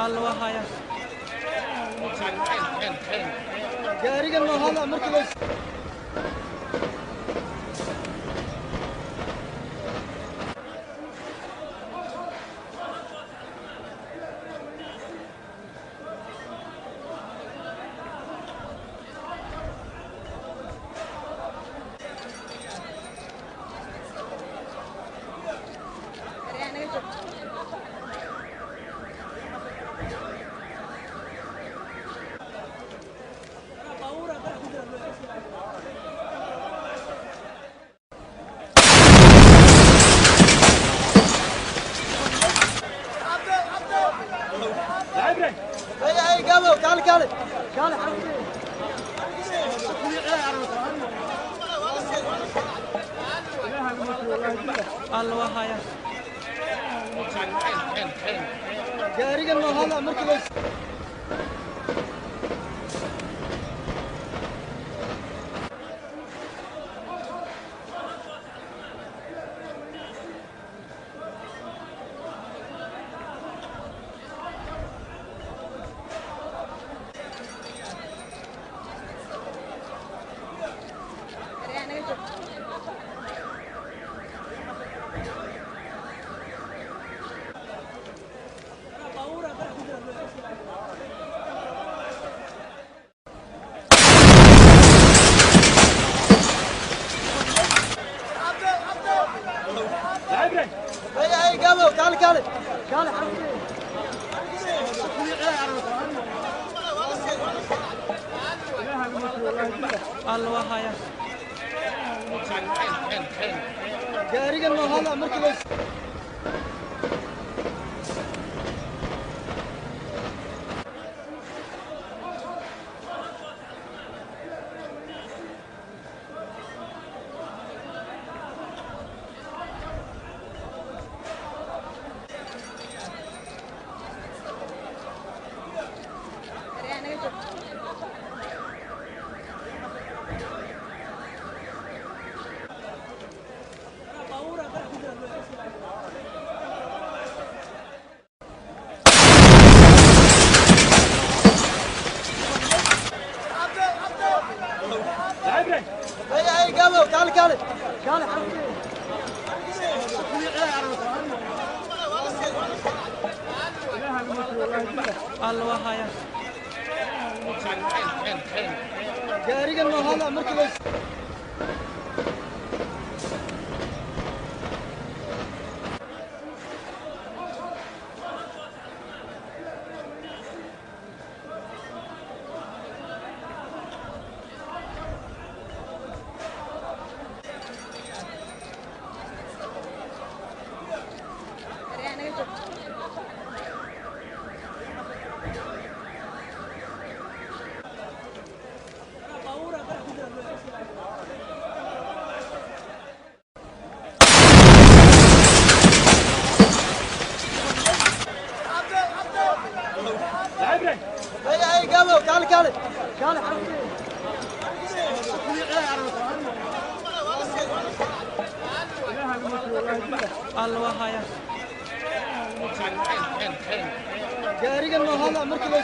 الله هيا gaarigan ma hada markii la ay gabo kale kale الله هيا gaarigan ma hada markii la ay gabo kale الله هيا gaarigan ma hada markii la ay gabo kale الله هيا gaarigan ma hada markii la ay gabo kale الله هيا gaarigan ma hada markii la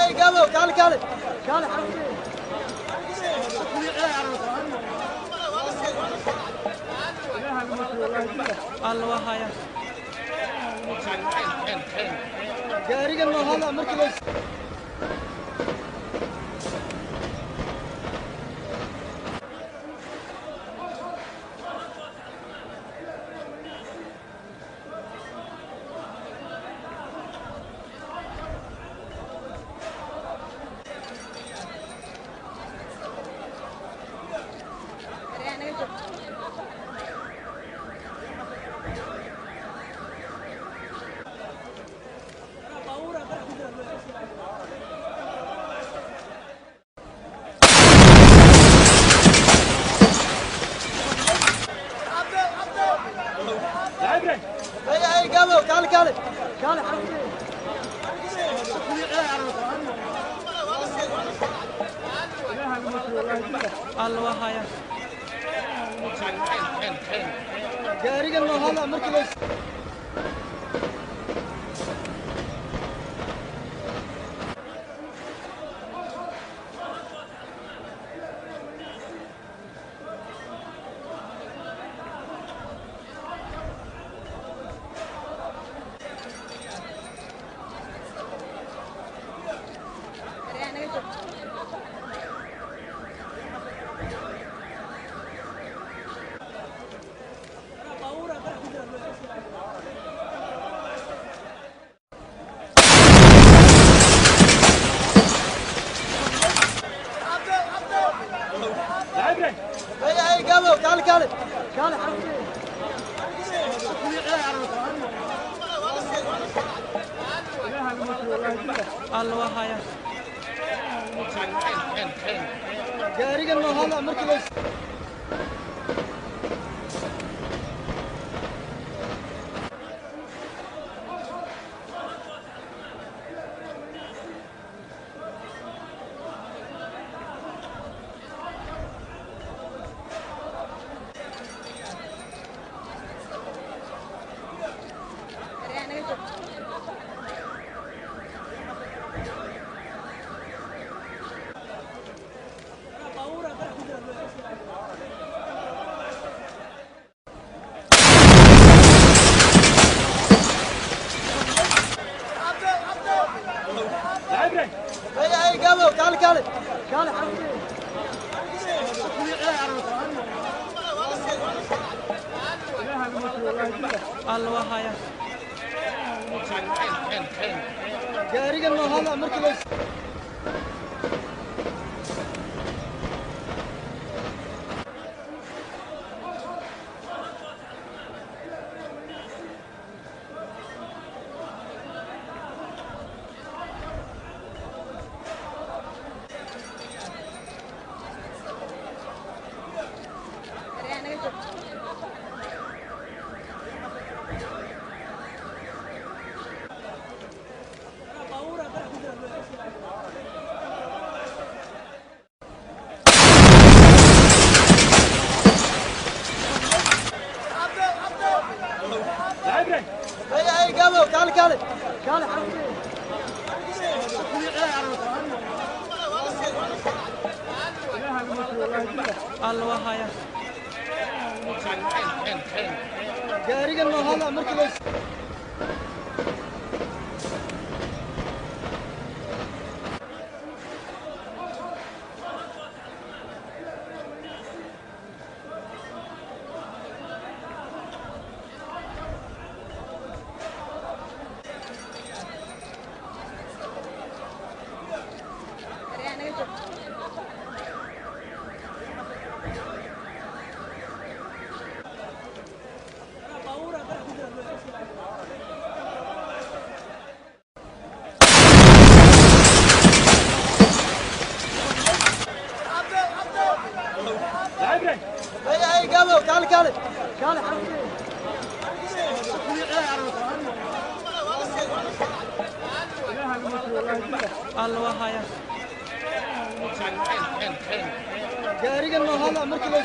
ay gabo kale الله هيا gaarigan ma hada markii la الله وهايا gaarigan ma hala markii la هي قبل تعال كالي كالي الله وهايا gaarigan ma hala markii la هي قبل تعال كالي كالي الله وهايا gaarigan ma hala markii la هي قبل تعال كالي كالي الله وهايا gaarigan ma hala markii la هي قبل تعال كالي كالي الله وهايا gaarigan ma hala markii la